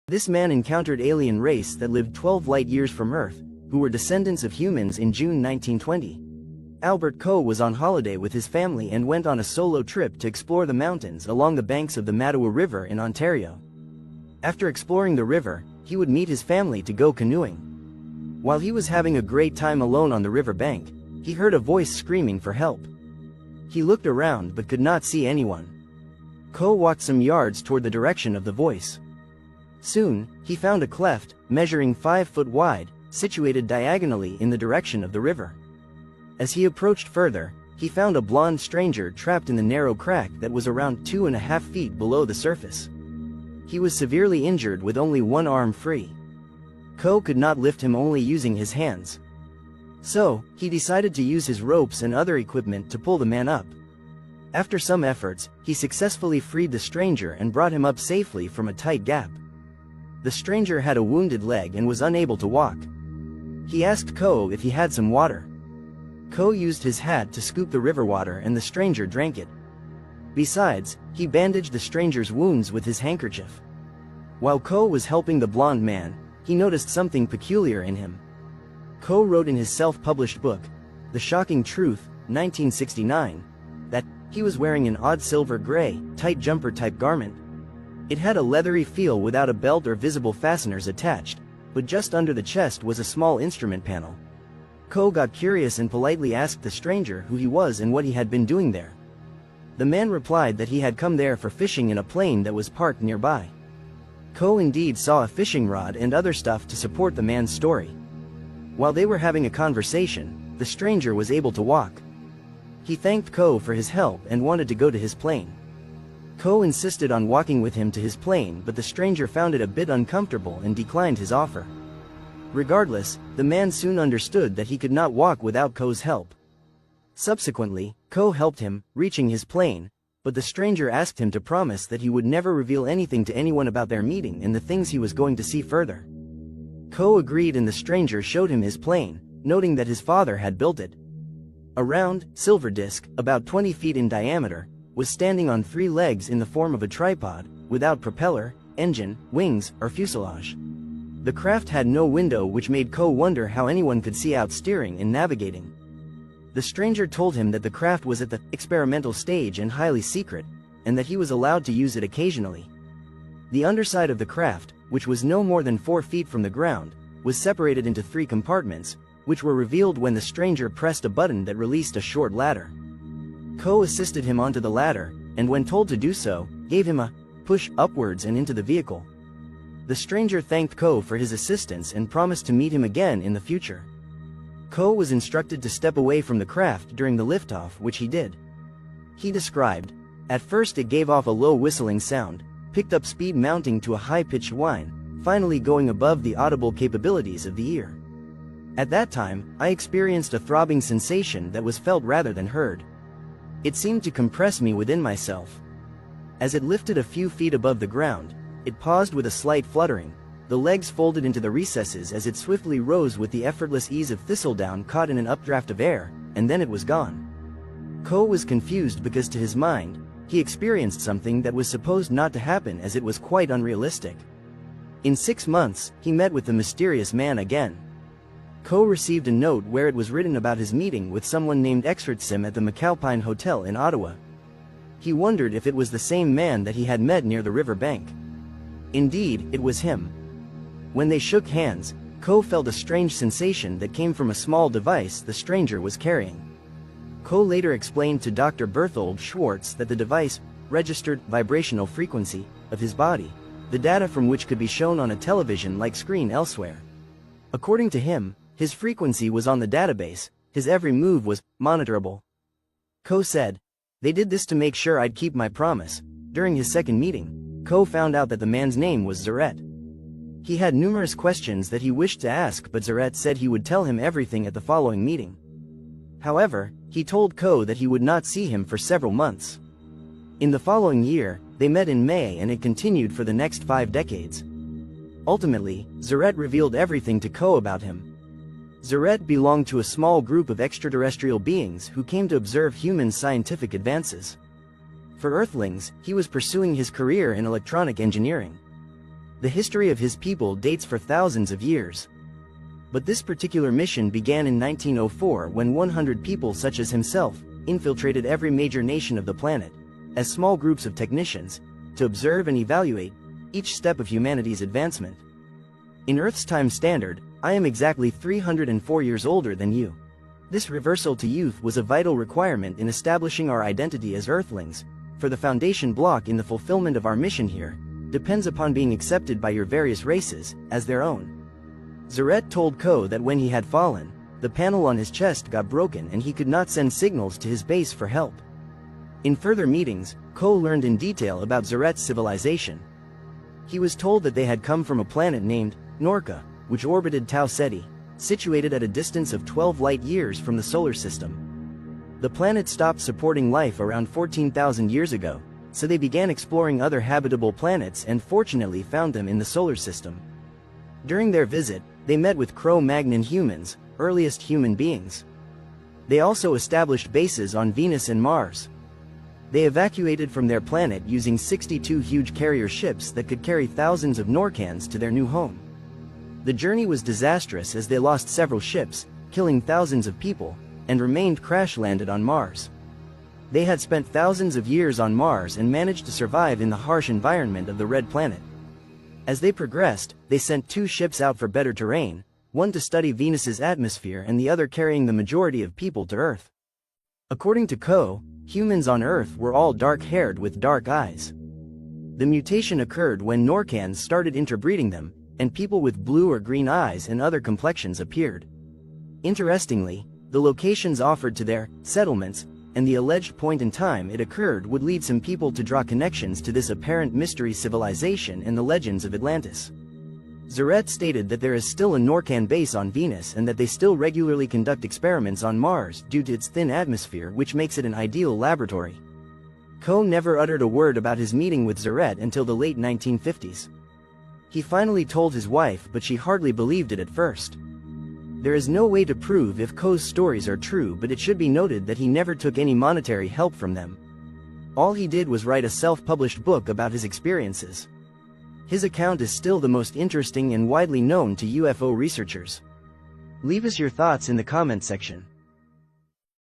This man encountered alien race that lived 12 light years from Earth, who were descendants of humans in June 1920. Albert Coe was on holiday with his family and went on a solo trip to explore the mountains along the banks of the Mattawa River in Ontario. After exploring the river, he would meet his family to go canoeing. While he was having a great time alone on the river bank, he heard a voice screaming for help. He looked around but could not see anyone. Coe walked some yards toward the direction of the voice. Soon, he found a cleft, measuring 5 feet wide, situated diagonally in the direction of the river. As he approached further, he found a blond stranger trapped in the narrow crack that was around 2.5 feet below the surface. He was severely injured with only one arm free. Coe could not lift him only using his hands. So, he decided to use his ropes and other equipment to pull the man up. After some efforts, he successfully freed the stranger and brought him up safely from a tight gap. The stranger had a wounded leg and was unable to walk. He asked Coe if he had some water. Coe used his hat to scoop the river water and the stranger drank it. Besides, he bandaged the stranger's wounds with his handkerchief. While Coe was helping the blond man, he noticed something peculiar in him. Coe wrote in his self-published book, The Shocking Truth, 1969, that he was wearing an odd silver gray, tight jumper-type garment. It had a leathery feel without a belt or visible fasteners attached, but just under the chest was a small instrument panel. Coe got curious and politely asked the stranger who he was and what he had been doing there. The man replied that he had come there for fishing in a plane that was parked nearby. Coe indeed saw a fishing rod and other stuff to support the man's story. While they were having a conversation, the stranger was able to walk. He thanked Coe for his help and wanted to go to his plane. Coe insisted on walking with him to his plane, but the stranger found it a bit uncomfortable and declined his offer. Regardless, the man soon understood that he could not walk without Coe's help. Subsequently, Coe helped him, reaching his plane, but the stranger asked him to promise that he would never reveal anything to anyone about their meeting and the things he was going to see further. Coe agreed and the stranger showed him his plane, noting that his father had built it. A round, silver disc, about 20 feet in diameter, was standing on 3 legs in the form of a tripod, without propeller, engine, wings, or fuselage. The craft had no window, which made Coe wonder how anyone could see out steering and navigating. The stranger told him that the craft was at the experimental stage and highly secret, and that he was allowed to use it occasionally. The underside of the craft, which was no more than 4 feet from the ground, was separated into 3 compartments, which were revealed when the stranger pressed a button that released a short ladder. Coe assisted him onto the ladder, and when told to do so, gave him a push upwards and into the vehicle. The stranger thanked Coe for his assistance and promised to meet him again in the future. Coe was instructed to step away from the craft during the liftoff, which he did. He described, "At first it gave off a low whistling sound, picked up speed mounting to a high-pitched whine, finally going above the audible capabilities of the ear. At that time, I experienced a throbbing sensation that was felt rather than heard. It seemed to compress me within myself. As it lifted a few feet above the ground, it paused with a slight fluttering. The legs folded into the recesses as it swiftly rose with the effortless ease of thistledown caught in an updraft of air, and then it was gone." Coe was confused because to his mind, he experienced something that was supposed not to happen, as it was quite unrealistic. In 6 months, he met with the mysterious man again. Coe received a note where it was written about his meeting with someone named Coe.September at the McAlpine Hotel in Ottawa. He wondered if it was the same man that he had met near the river bank. Indeed, it was him. When they shook hands, Coe felt a strange sensation that came from a small device the stranger was carrying. Coe later explained to Dr. Berthold Schwartz that the device registered vibrational frequency of his body, the data from which could be shown on a television-like screen elsewhere. According to him, his frequency was on the database, his every move was monitorable. Coe said, "They did this to make sure I'd keep my promise." During his second meeting, Coe found out that the man's name was Zaret. He had numerous questions that he wished to ask, but Zaret said he would tell him everything at the following meeting. However, he told Coe that he would not see him for several months. In the following year, they met in May, and it continued for the next 5 decades. Ultimately, Zaret revealed everything to Coe about him. Zaret belonged to a small group of extraterrestrial beings who came to observe human scientific advances. For Earthlings, he was pursuing his career in electronic engineering. The history of his people dates for thousands of years. But this particular mission began in 1904 when 100 people such as himself infiltrated every major nation of the planet, as small groups of technicians, to observe and evaluate each step of humanity's advancement. In Earth's time standard, I am exactly 304 years older than you. This reversal to youth was a vital requirement in establishing our identity as Earthlings, for the foundation block in the fulfillment of our mission here depends upon being accepted by your various races as their own. Zaret told Coe that when he had fallen, the panel on his chest got broken and he could not send signals to his base for help. In further meetings, Coe learned in detail about Zaret's civilization. He was told that they had come from a planet named Norca, which orbited Tau Ceti, situated at a distance of 12 light-years from the solar system. The planet stopped supporting life around 14,000 years ago, so they began exploring other habitable planets and fortunately found them in the solar system. During their visit, they met with Cro-Magnon humans, earliest human beings. They also established bases on Venus and Mars. They evacuated from their planet using 62 huge carrier ships that could carry thousands of Norcans to their new home. The journey was disastrous as they lost several ships, killing thousands of people, and remained crash-landed on Mars. They had spent thousands of years on Mars and managed to survive in the harsh environment of the Red Planet. As they progressed, they sent 2 ships out for better terrain, one to study Venus's atmosphere and the other carrying the majority of people to Earth. According to Coe, humans on Earth were all dark-haired with dark eyes. The mutation occurred when Norcans started interbreeding them, and people with blue or green eyes and other complexions appeared. Interestingly, the locations offered to their settlements and the alleged point in time it occurred would lead some people to draw connections to this apparent mystery civilization and the legends of Atlantis. Zaret stated that there is still a Norcan base on Venus and that they still regularly conduct experiments on Mars due to its thin atmosphere, which makes it an ideal laboratory. Coe never uttered a word about his meeting with Zaret until the late 1950s. He finally told his wife, but she hardly believed it at first. There is no way to prove if Coe's stories are true, but it should be noted that he never took any monetary help from them. All he did was write a self-published book about his experiences. His account is still the most interesting and widely known to UFO researchers. Leave us your thoughts in the comment section.